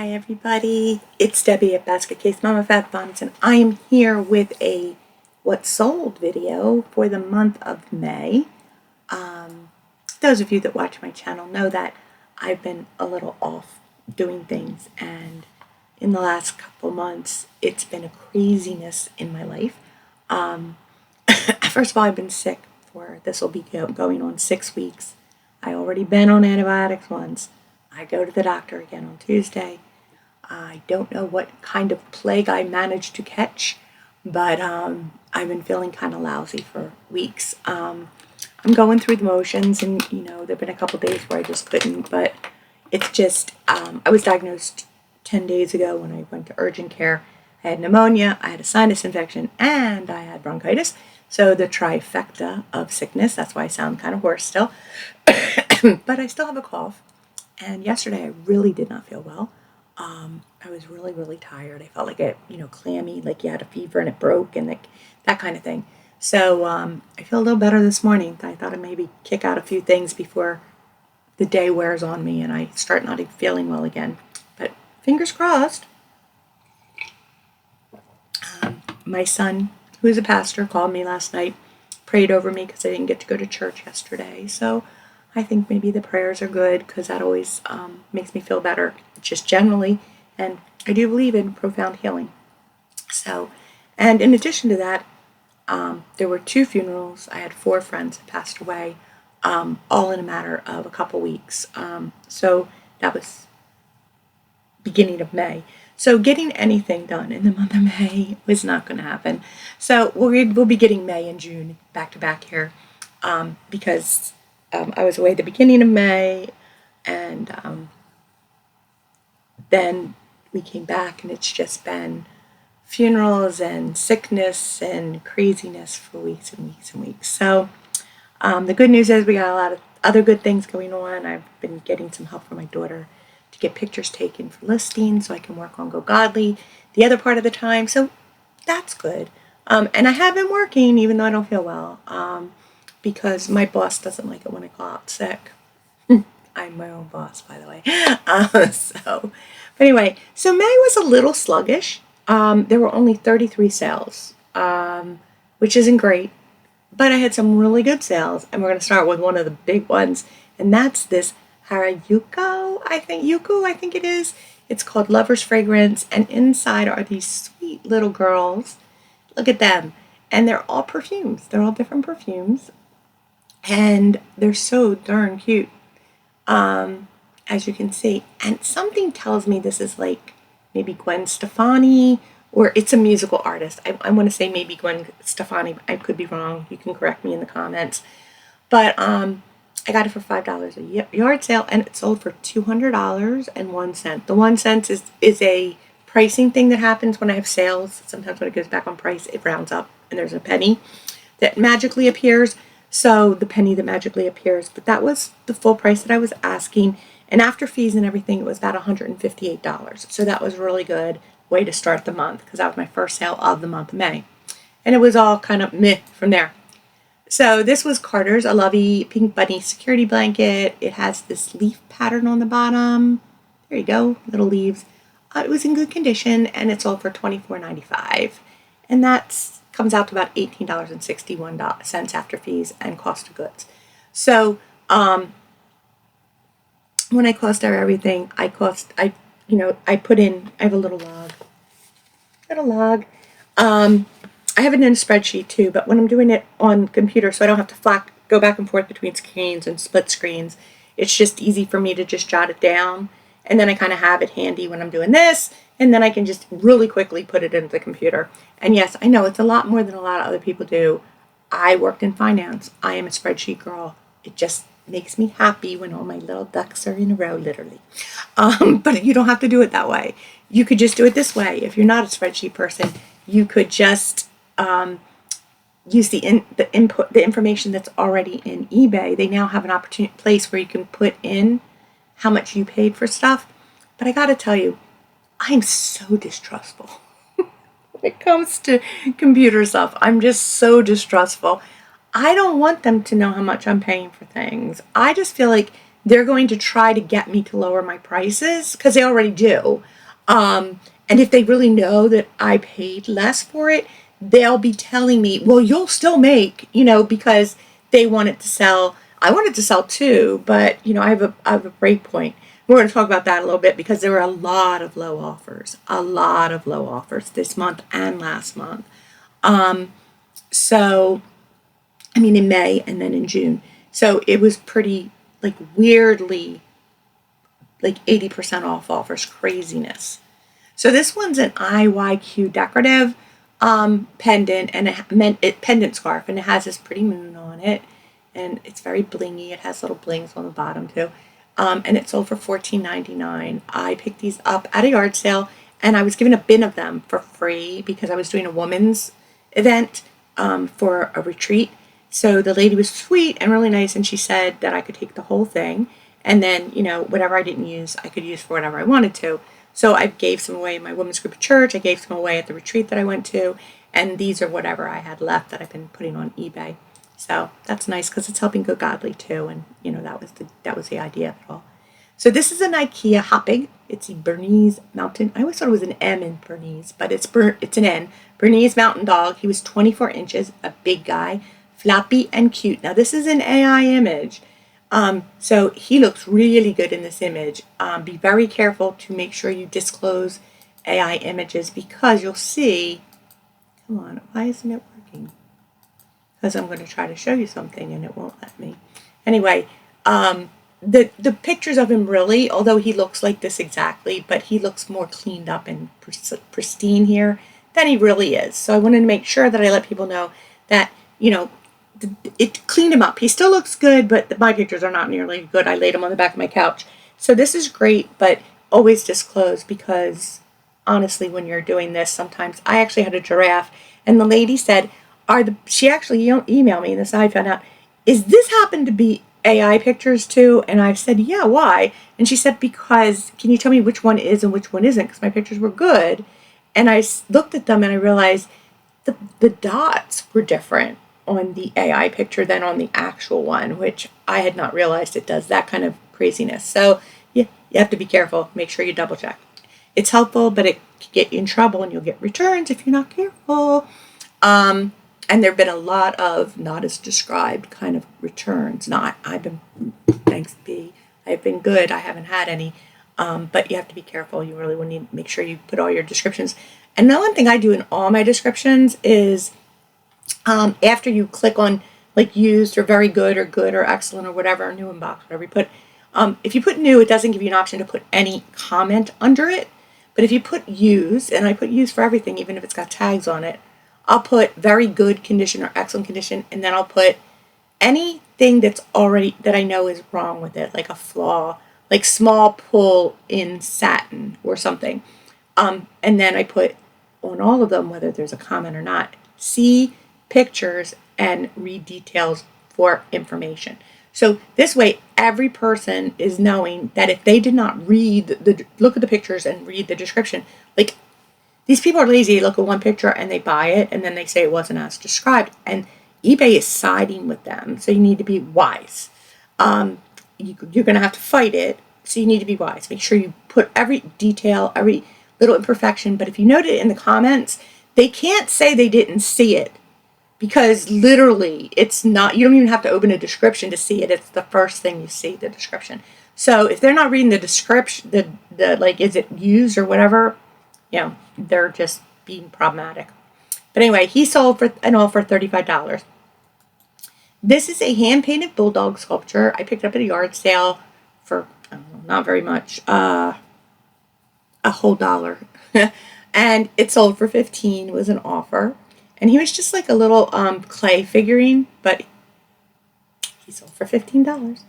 Hi everybody, it's Debbie at Basketcasemama Fat Buns, and I am here with a what sold video for the month of May. Those of you that watch my channel know that I've been a little off doing things, and in the last couple months it's been a craziness in my life. First of all, I've been sick for, this will be going on 6 weeks. I already been on antibiotics once. I go to the doctor again on Tuesday. I don't know what kind of plague I managed to catch, but I've been feeling kind of lousy for weeks. I'm going through the motions, and there have been a couple days where I just couldn't, but it's just, I was diagnosed 10 days ago when I went to urgent care. I had pneumonia, I had a sinus infection, and I had bronchitis. So the trifecta of sickness, that's why I sound kind of hoarse still. But I still have a cough. And yesterday I really did not feel well. I was really, really tired. I felt like it, clammy, like you had a fever and it broke and that kind of thing. So I feel a little better this morning. I thought I'd maybe kick out a few things before the day wears on me and I start not feeling well again. But fingers crossed. My son, who is a pastor, called me last night, prayed over me because I didn't get to go to church yesterday. So I think maybe the prayers are good because that always makes me feel better, just generally. And I do believe in profound healing. So, and in addition to that, there were 2 funerals. I had 4 friends that passed away, all in a matter of a couple weeks. So that was beginning of May. So getting anything done in the month of May was not going to happen. So we'll be getting May and June back to back here because I was away at the beginning of May, and then we came back, and it's just been funerals and sickness and craziness for weeks and weeks and weeks. So the good news is we got a lot of other good things going on. I've been getting some help from my daughter to get pictures taken for listings so I can work on Go Godly the other part of the time. So that's good. And I have been working even though I don't feel well. Because my boss doesn't like it when I call out sick. I'm my own boss, by the way. But anyway, so May was a little sluggish. There were only 33 sales, which isn't great. But I had some really good sales, and we're going to start with one of the big ones, and that's this Yuku, I think it is. It's called Lover's Fragrance, and inside are these sweet little girls. Look at them. And they're all perfumes. They're all different perfumes. And they're so darn cute, as you can see. And something tells me this is like maybe Gwen Stefani, or it's a musical artist. I want to say maybe Gwen Stefani. I could be wrong. You can correct me in the comments. But I got it for $5 a yard sale, and it sold for $200.01. The 1 cent is a pricing thing that happens when I have sales. Sometimes when it goes back on price, it rounds up, and there's a penny that magically appears. So the penny that magically appears, but that was the full price that I was asking. And after fees and everything, it was about $158. So that was really good way to start the month because that was my first sale of the month of May. And it was all kind of meh from there. So this was Carter's A Lovey Pink Bunny Security Blanket. It has this leaf pattern on the bottom. There you go, little leaves. It was in good condition, and it sold for $24.95. And that's comes out to about $18.61 after fees and cost of goods. So when I cost out everything, I put in, I have a little log. I have it in a spreadsheet too, but when I'm doing it on computer, so I don't have to go back and forth between screens and split screens, it's just easy for me to just jot it down. And then I kind of have it handy when I'm doing this, and then I can just really quickly put it into the computer. And yes, I know it's a lot more than a lot of other people do. I worked in finance. I am a spreadsheet girl. It just makes me happy when all my little ducks are in a row, literally. But you don't have to do it that way. You could just do it this way. If you're not a spreadsheet person, you could just use the information that's already in eBay. They now have an place where you can put in how much you paid for stuff. But I got to tell you, I'm so distrustful. When it comes to computer stuff, I'm just so distrustful. I don't want them to know how much I'm paying for things. I just feel like they're going to try to get me to lower my prices because they already do. And if they really know that I paid less for it, they'll be telling me, well, you'll still make, because they want it to sell. I want it to sell too, but, I have a break point. We're going to talk about that a little bit because there were a lot of low offers this month and last month. In May and then in June. So it was pretty, weirdly, 80% off offers, craziness. So this one's an IYQ decorative pendant, and pendant scarf, and it has this pretty moon on it, and it's very blingy. It has little blings on the bottom too, and it sold for $14.99. I picked these up at a yard sale, and I was given a bin of them for free because I was doing a woman's event for a retreat. So the lady was sweet and really nice, and she said that I could take the whole thing, and then whatever I didn't use, I could use for whatever I wanted to. So I gave some away in my women's group at church. I gave some away at the retreat that I went to. And these are whatever I had left that I've been putting on eBay. So that's nice because it's helping go godly too. And, that was the idea of it all. So this is an IKEA Hoppig. It's a Bernese Mountain. I always thought it was an M in Bernese, but it's an N. Bernese Mountain Dog. He was 24 inches, a big guy, floppy and cute. Now this is an AI image. So he looks really good in this image. Be very careful to make sure you disclose AI images because you'll see, come on, why isn't it working? Because I'm going to try to show you something and it won't let me. Anyway, the pictures of him really, although he looks like this exactly, but he looks more cleaned up and pristine here than he really is. So I wanted to make sure that I let people know that, it cleaned him up. He still looks good, but my pictures are not nearly good. I laid him on the back of my couch. So this is great, but always disclose because honestly, when you're doing this, sometimes I actually had a giraffe and the lady said, she actually emailed me and this I found out, is this happen to be AI pictures too? And I said, yeah, why? And she said, because can you tell me which one is and which one isn't? Because my pictures were good. And I looked at them and I realized the dots were different on the AI picture than on the actual one, which I had not realized it does that kind of craziness. So yeah, you have to be careful. Make sure you double check. It's helpful, but it can get you in trouble and you'll get returns if you're not careful. And there have been a lot of not as described kind of returns. I've been, thanks be, I've been good. I haven't had any. But you have to be careful. You really want to make sure you put all your descriptions. And the one thing I do in all my descriptions is after you click on used or very good or excellent or whatever, new inbox, whatever you put, if you put new, it doesn't give you an option to put any comment under it. But if you put used, and I put used for everything, even if it's got tags on it, I'll put very good condition or excellent condition, and then I'll put anything that I know is wrong with it, like a flaw, like small pull in satin or something. And then I put on all of them, whether there's a comment or not, see pictures and read details for information. So this way, every person is knowing that if they did not look at the pictures and read the description, these people are lazy, they look at one picture and they buy it and then they say it wasn't as described. And eBay is siding with them, so you need to be wise. You're going to have to fight it, so you need to be wise. Make sure you put every detail, every little imperfection. But if you note it in the comments, they can't say they didn't see it. Because literally, it's not, you don't even have to open a description to see it. It's the first thing you see, the description. So if they're not reading the description, is it used or whatever, they're just being problematic. But anyway, he sold for $35. This is a hand-painted bulldog sculpture. I picked it up at a yard sale for, I don't know, not very much, a whole dollar. And it sold for $15. It was an offer. And he was just like a little clay figurine, but he sold for $15.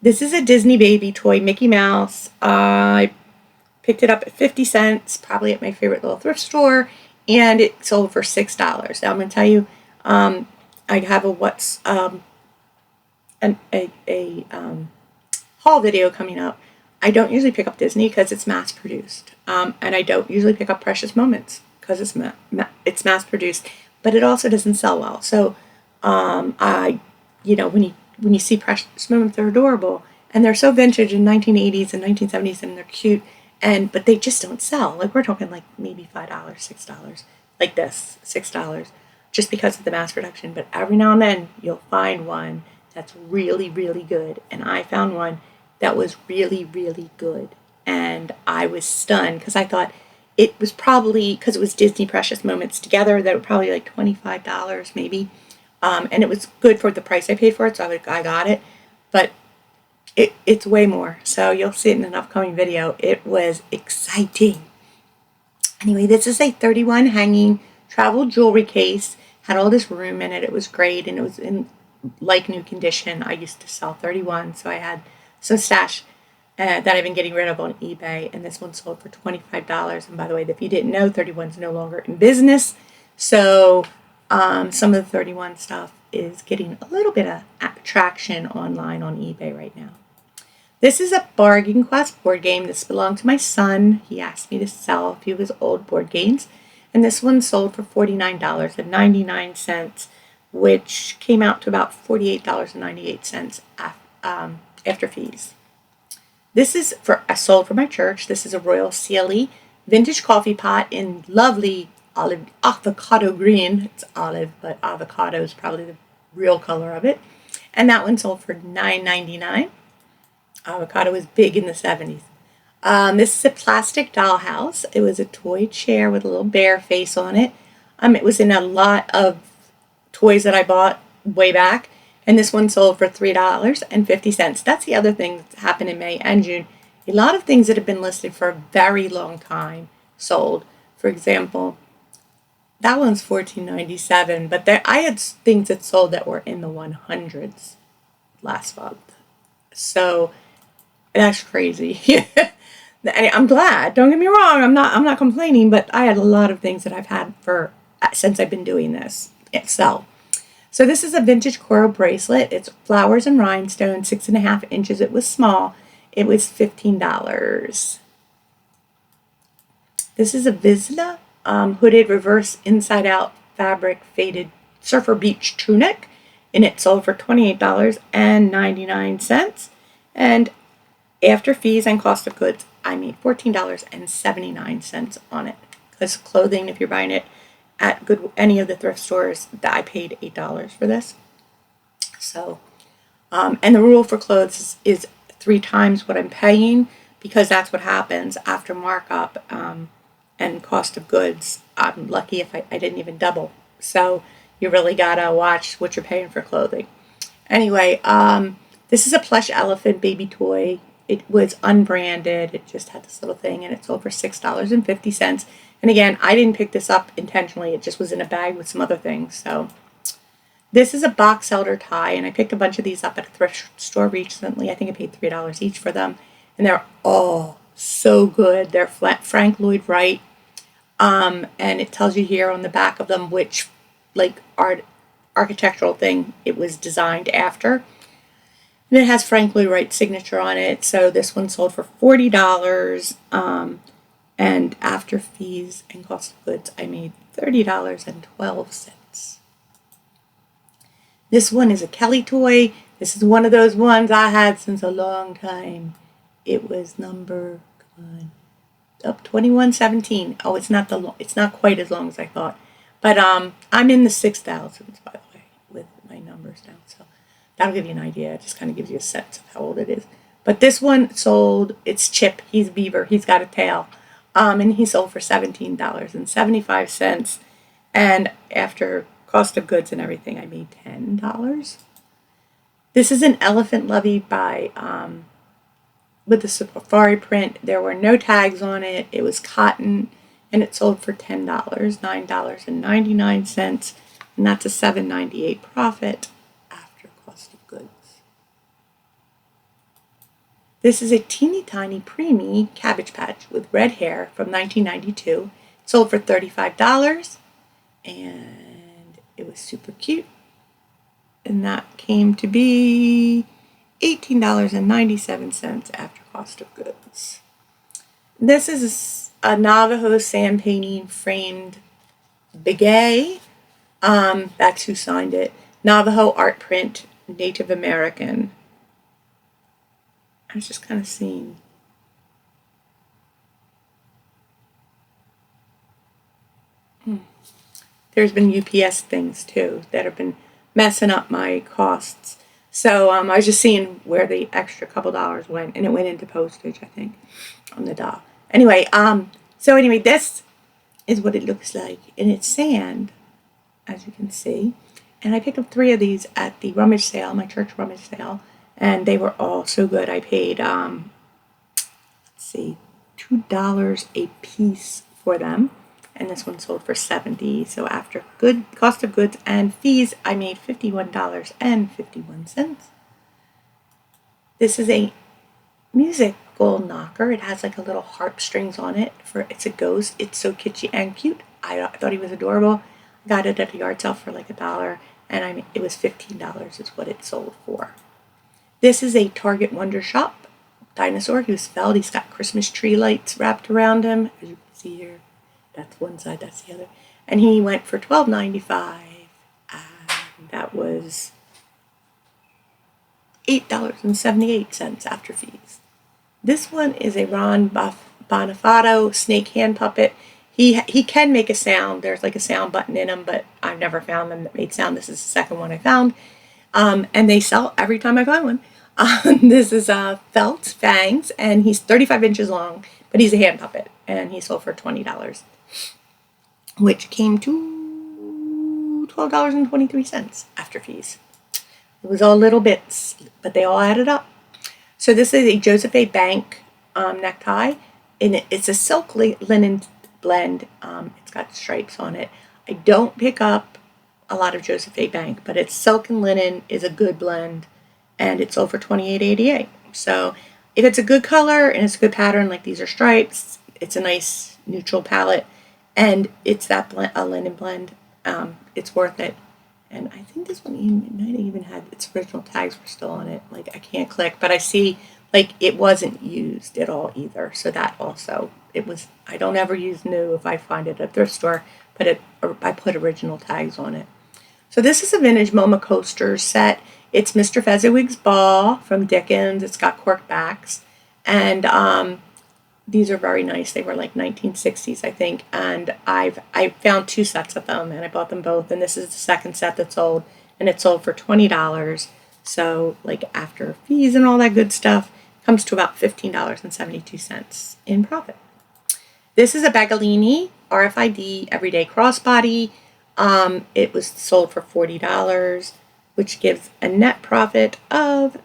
This is a Disney baby toy, Mickey Mouse. I picked it up at 50 cents, probably at my favorite little thrift store, and it sold for $6. Now I'm going to tell you, I have a haul video coming up. I don't usually pick up Disney because it's mass produced, and I don't usually pick up Precious Moments because it's mass produced. But it also doesn't sell well. So, when you see Precious Moments, they're adorable. And they're so vintage in 1980s and 1970s, and they're cute. But they just don't sell. Like, we're talking like maybe $5, $6, like this, $6, just because of the mass production. But every now and then you'll find one that's really, really good. And I found one that was really, really good. And I was stunned because I thought it was probably, because it was Disney Precious Moments together, that were probably like $25 maybe. And it was good for the price I paid for it, so I got it. But it's way more. So you'll see it in an upcoming video. It was exciting. Anyway, this is a 31 hanging travel jewelry case. Had all this room in it. It was great, and it was in like new condition. I used to sell 31, so I had some stash that I've been getting rid of on eBay, and this one sold for $25. And by the way, if you didn't know, 31's no longer in business. So some of the 31 stuff is getting a little bit of traction online on eBay right now. This is a Bargain Quest board game. This belonged to my son. He asked me to sell a few of his old board games. And this one sold for $49.99, which came out to about $48.98 after fees. This is sold for my church. This is a Royal Sealy vintage coffee pot in lovely olive avocado green. It's olive, but avocado is probably the real color of it. And that one sold for $9.99. Avocado was big in the 70s. This is a plastic dollhouse. It was a toy chair with a little bear face on it. It was in a lot of toys that I bought way back. And this one sold for $3.50. That's the other thing that happened in May and June. A lot of things that have been listed for a very long time sold. For example, that one's $14.97. But I had things that sold that were in the 100s last month. So that's crazy. I'm glad. Don't get me wrong. I'm not complaining, but I had a lot of things that I've had since I've been doing this. So this is a vintage coral bracelet. It's flowers and rhinestones, 6.5 inches. It was small. It was $15. This is a Vizsla hooded reverse inside out fabric faded surfer beach tunic, and it sold for $28.99. And after fees and cost of goods, I made $14.79 on it. Because clothing, if you're buying it at any of the thrift stores, I paid $8 for this. So, and the rule for clothes is 3 times what I'm paying, because that's what happens after markup and cost of goods. I'm lucky if I didn't even double. So you really gotta watch what you're paying for clothing. Anyway, this is a plush elephant baby toy. It was unbranded. It just had this little thing, and it sold for $6.50. And again, I didn't pick this up intentionally. It just was in a bag with some other things. So this is a box elder tie, and I picked a bunch of these up at a thrift store recently. I think I paid $3 each for them, and they're all so good. They're Frank Lloyd Wright, and it tells you here on the back of them which architectural thing it was designed after. And it has Frank Lloyd Wright's signature on it. So this one sold for $40. And after fees and cost of goods, I made $30.12. This one is a Kelly toy. This is one of those ones I had since a long time. It was number 2117. Oh, it's not quite as long as I thought. But I'm in the 6,000s, by the way, with my numbers now. So that'll give you an idea. It just kind of gives you a sense of how old it is. But this one sold, it's Chip. He's Beaver. He's got a tail. And he sold for $17.75. And after cost of goods and everything, I made $10. This is an elephant lovey by with the safari print. There were no tags on it. It was cotton, and it sold for $10, $9.99, and that's a $7.98 profit after cost of goods. This is a teeny tiny preemie Cabbage Patch with red hair from 1992. It sold for $35, and it was super cute. And that came to be $18.97 after cost of goods. This is a Navajo sand painting framed Bigay. That's who signed it. Navajo art print, Native American. I was just kind of seeing. There's been UPS things too that have been messing up my costs. So I was just seeing where the extra couple dollars went, and it went into postage, I think, on the doll. Anyway, this is what it looks like, and it's sand, as you can see. And I picked up 3 of these at the rummage sale, my church rummage sale, and they were all so good. I paid, let's see, $2 a piece for them, and this one sold for $70. So after good cost of goods and fees, I made $51.51. This is a musical knocker. It has like a little harp strings on it. It's a ghost. It's so kitschy and cute. I thought he was adorable. I got it at a yard sale for like $1, and it was $15 is what it sold for. This is a Target Wonder Shop dinosaur. He was felled. He's got Christmas tree lights wrapped around him, as you can see here. That's one side, that's the other. And he went for $12.95, and that was $8.78 after fees. This one is a Ron Bonifato snake hand puppet. He can make a sound. There's like a sound button in him, but I've never found them that made sound. This is the second one I found. And they sell every time I find one. This is felt fangs, and he's 35 inches long, but he's a hand puppet, and he sold for $20, which came to $12.23 after fees. It was all little bits, but they all added up. So this is a Joseph A. Bank necktie, and it's a silk linen blend. It's got stripes on it. I don't pick up a lot of Joseph A. Bank, but it's silk and linen is a good blend, and it's sold for $28.88. So if it's a good color and it's a good pattern, like these are stripes, it's a nice neutral palette, and it's that a linen blend, it's worth it. And I think this one might have even had its original tags were still on it. Like I can't click, but I see like it wasn't used at all either. So that also, it was, I don't ever use new if I find it at a thrift store, but I put original tags on it. So this is a vintage MoMA coaster set. It's Mr. Fezziwig's Ball from Dickens. It's got cork backs, and these are very nice. They were like 1960s, I think, and I found 2 sets of them, and I bought them both, and this is the second set that sold, and it sold for $20. So like after fees and all that good stuff, comes to about $15.72 in profit. This is a Bagolini RFID Everyday Crossbody. It was sold for $40, which gives a net profit of,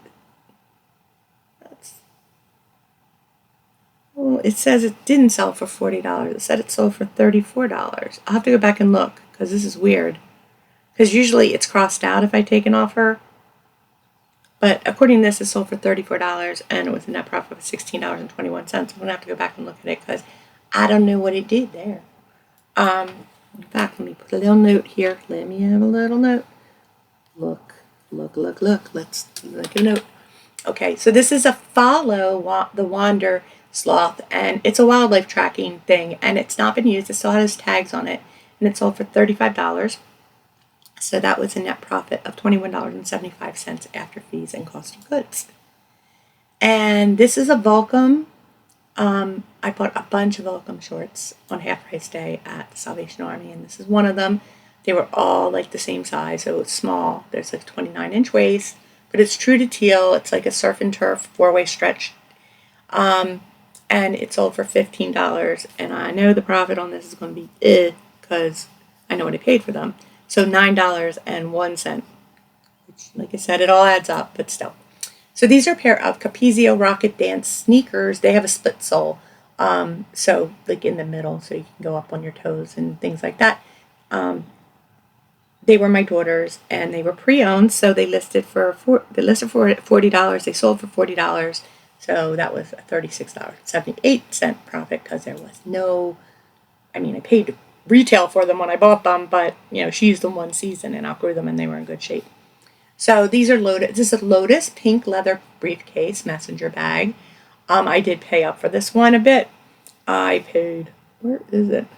it says it didn't sell for $40. It said it sold for $34. I'll have to go back and look, because this is weird. Because usually it's crossed out if I take an offer. But according to this, it sold for $34, and it was a net profit of $16.21. I'm going to have to go back and look at it, because I don't know what it did there. In fact, let me put a little note here. Let me have a little note. Look. Let's look at a note. Okay, so this is a Follow the Wander sloth, and it's a wildlife tracking thing, and it's not been used. It still has tags on it, and it sold for $35. So that was a net profit of $21.75 after fees and cost of goods. And this is a Volcom. I bought a bunch of Volcom shorts on half price day at the Salvation Army, and this is one of them. They were all like the same size, so it's small. There's like 29-inch waist, but it's true to teal. It's like a surf and turf 4-way stretch. And it sold for $15, and I know the profit on this is going to be because I know what I paid for them. So $9.01, which, like I said, it all adds up, but still. So these are a pair of Capezio Rocket Dance sneakers. They have a split sole, so like in the middle, so you can go up on your toes and things like that. They were my daughter's, and they were pre-owned, so they listed for $40. They sold for $40, so that was a $36.78 profit, because there was no, I paid retail for them when I bought them, but she used them one season and outgrew them, and they were in good shape. So these are Lotus. This is a Lotus pink leather briefcase messenger bag. I did pay up for this one a bit. I paid, where is it?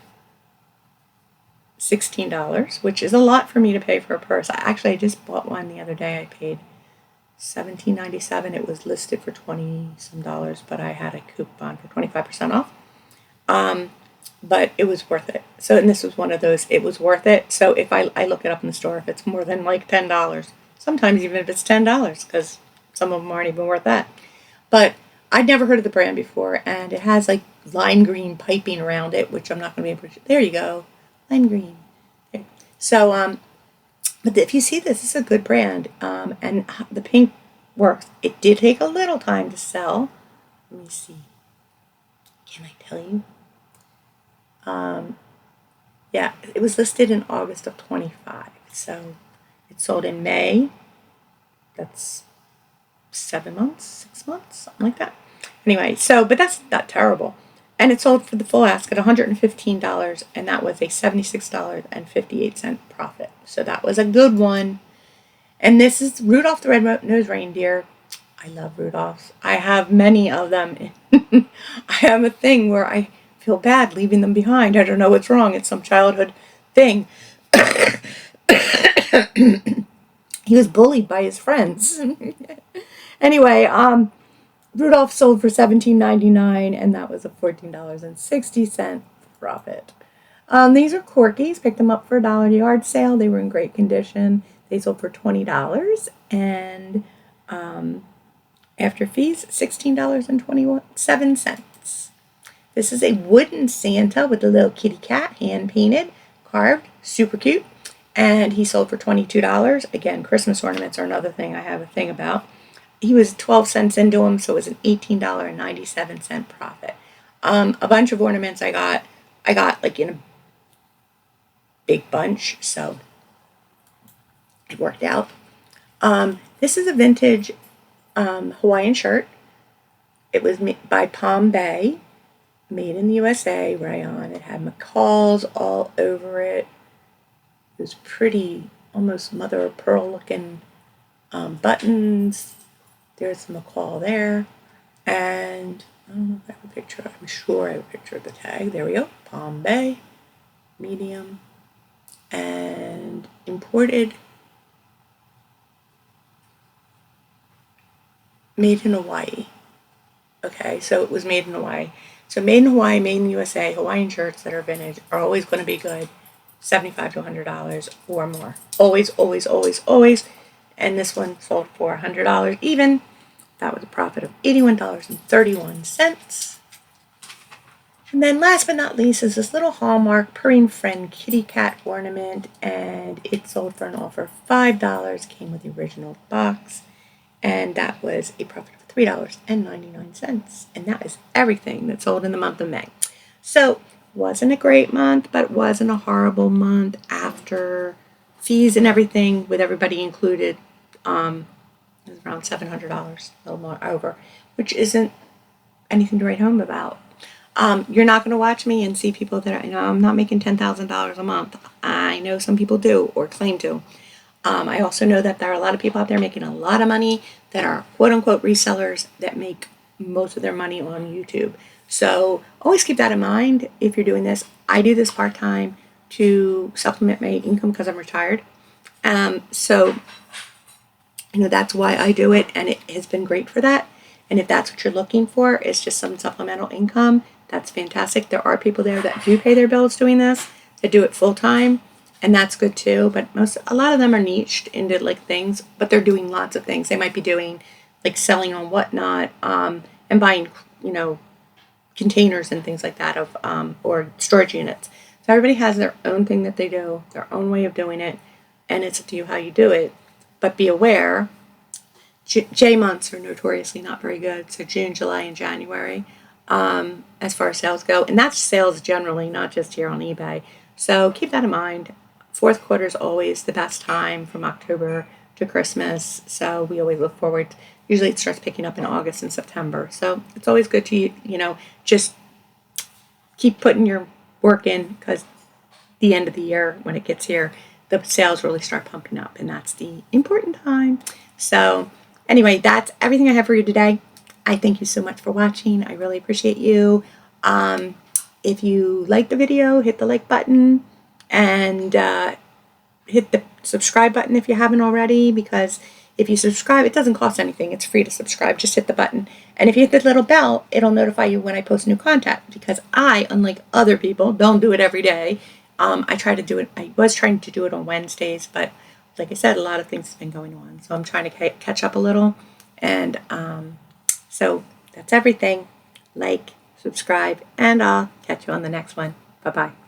$16, which is a lot for me to pay for a purse. I just bought one the other day. I paid $17.97. It was listed for 20 some dollars, but I had a coupon for 25% off. But it was worth it. So, and this was one of those, it was worth it. So if I look it up in the store, if it's more than like $10, sometimes even if it's $10, because some of them aren't even worth that. But I'd never heard of the brand before, and it has like lime green piping around it, which I'm not going to be able to, there you go, lime green. Okay. So, but if you see this is a good brand, and the pink works. It did take a little time to sell. Let me see. Can I tell you? Yeah, it was listed in August of 25. So it sold in May. That's 7 months, 6 months, something like that. Anyway, so, but that's not terrible. And it sold for the full ask at $115, and that was a $76.58 profit. So that was a good one. And this is Rudolph the Red-Nosed Reindeer. I love Rudolphs. I have many of them. I have a thing where I feel bad leaving them behind. I don't know what's wrong. It's some childhood thing. He was bullied by his friends. Anyway, Rudolph sold for $17.99, and that was a $14.60 profit. These are corgis. Picked them up for $1 yard sale. They were in great condition. They sold for $20, and after fees, $16.27. This is a wooden Santa with a little kitty cat, hand painted, carved, super cute, and he sold for $22. Again, Christmas ornaments are another thing I have a thing about. He was 12 cents into them, so it was an $18.97 profit. A bunch of ornaments I got like in a big bunch, so it worked out. This is a vintage Hawaiian shirt. It was made by Palm Bay, made in the USA, rayon. It had macaws all over it. It was pretty, almost mother of pearl looking buttons. There's the macaw there. And I don't know if I have a picture. I'm sure I have a picture of the tag. There we go. Palm Bay, medium, and imported. Made in Hawaii. Okay, so it was made in Hawaii. So made in Hawaii, made in the USA, Hawaiian shirts that are vintage are always going to be good. $75 to $100 or more. Always, always, always, always. And this one sold for $100 even. That was a profit of $81.31. And then last but not least is this little Hallmark Purring Friend kitty cat ornament. And it sold for an offer of $5. Came with the original box. And that was a profit of $3.99. And that is everything that sold in the month of May. So, wasn't a great month, but it wasn't a horrible month after fees and everything, with everybody included. It was around $700, a little more over, which isn't anything to write home about. You're not going to watch me and see people that I'm not making $10,000 a month. I know some people do or claim to. I also know that there are a lot of people out there making a lot of money that are quote-unquote resellers that make most of their money on YouTube. So always keep that in mind if you're doing this. I do this part-time to supplement my income because I'm retired. So, that's why I do it, and it has been great for that. And if that's what you're looking for, it's just some supplemental income, that's fantastic. There are people there that do pay their bills doing this, that do it full-time. And that's good too, but a lot of them are niched into like things, but they're doing lots of things. They might be doing like selling on Whatnot, and buying, containers and things like that of, or storage units. So everybody has their own thing that they do, their own way of doing it, and it's up to you how you do it. But be aware, J months are notoriously not very good. So June, July, and January, as far as sales go, and that's sales generally, not just here on eBay. So keep that in mind. Fourth quarter is always the best time from October to Christmas. So we always look forward. Usually it starts picking up in August and September. So it's always good to, just keep putting your work in, because the end of the year, when it gets here, the sales really start pumping up, and that's the important time. So anyway, that's everything I have for you today. I thank you so much for watching. I really appreciate you. If you like the video, hit the like button, and hit the subscribe button if you haven't already, because if you subscribe, it doesn't cost anything. It's free to subscribe. Just hit the button. And if you hit the little bell, it'll notify you when I post new content, because I, unlike other people, don't do it every day. I try to do it. I was trying to do it on Wednesdays, but like I said, a lot of things have been going on. So I'm trying to catch up a little. And so that's everything. Like, subscribe, and I'll catch you on the next one. Bye-bye.